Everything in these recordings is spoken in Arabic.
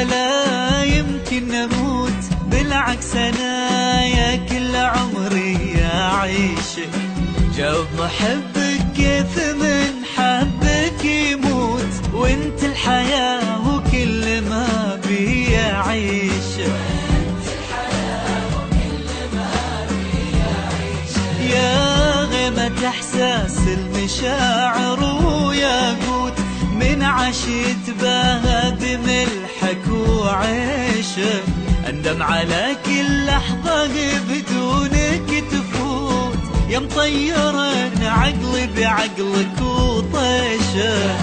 ولا يمكن نموت، بالعكس أنا يا كل عمري أعيشك. جاوب محبك كيف من حبك يموت، وانت الحياة وكل ما بي أعيشك. يا غيمة إحساس المشاعر وياقوت، من عشيت بها بملحك وعيشك. أندم على كل لحظة بدونك تفوت، يا مطيرن عقلي بعقلك وطيشك.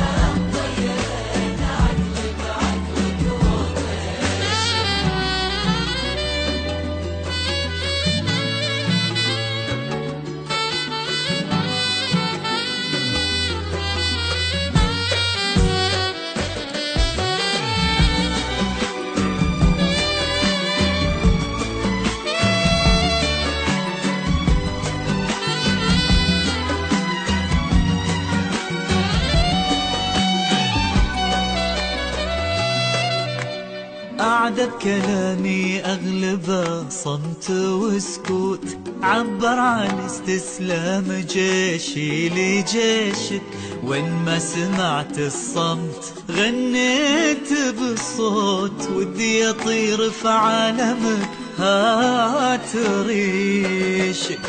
أعدد كلامي أغلبه صمت وسكوت، عبر عن استسلام جيشي لجيشك. وإن ما سمعت الصمت غنيت بالصوت، ودي أطير في عالمك هات ريشك.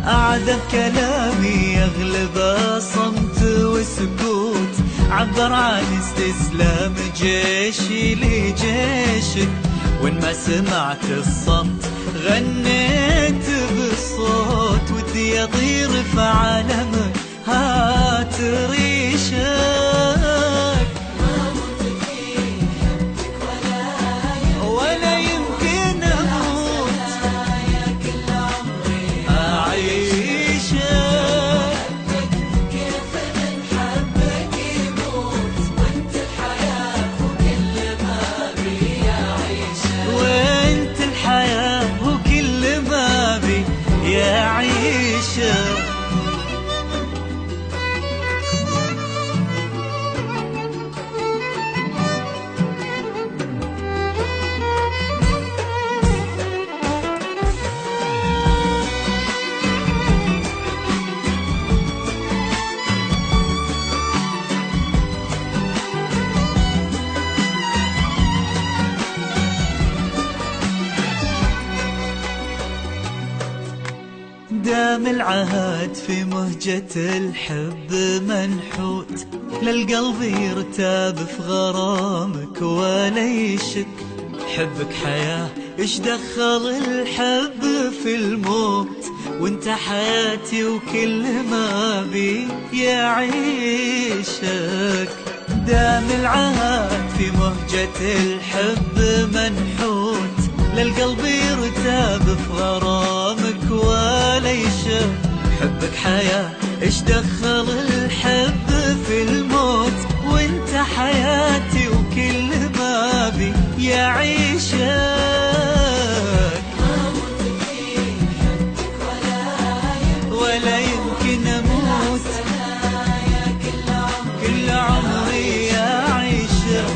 أعدد كلامي أغلبه صمت وسكوت، عبر عن استسلام جيشي لجيشك. وإن ما سمعت الصمت غنيت بالصوت، ودي أطير في عالمك هات ريشك. ولا يمكن أموت أعيشك. وانت الحياة وكل ما بي يعيشك. دام العهد في مهجة الحب منحوت، للقلب يرتاب في غرامك ولا يشك. حبك حياة ايش دخل الحب في الموت، وانت حياتي وكل ما بي يعيشك. دام العهد في مهجة الحب منحوت، للقلب يرتاب في غرامك ولا يشك. حبك حياة ايش دخل الحب في الموت، وانت حياتي وكل ما بي يعيشك. ولا يمكن أموت كل عمري أعيشك.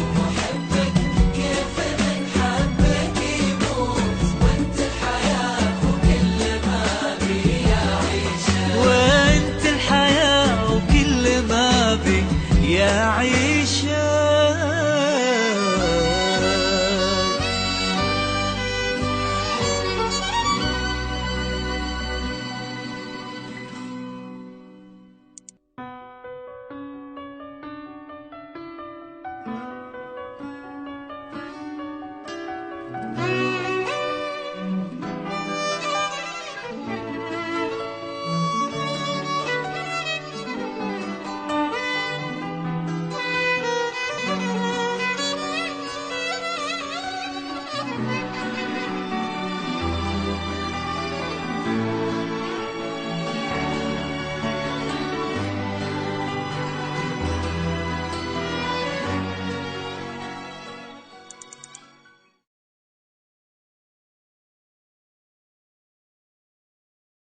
وانت الحياة وكل ما بي يعيشك.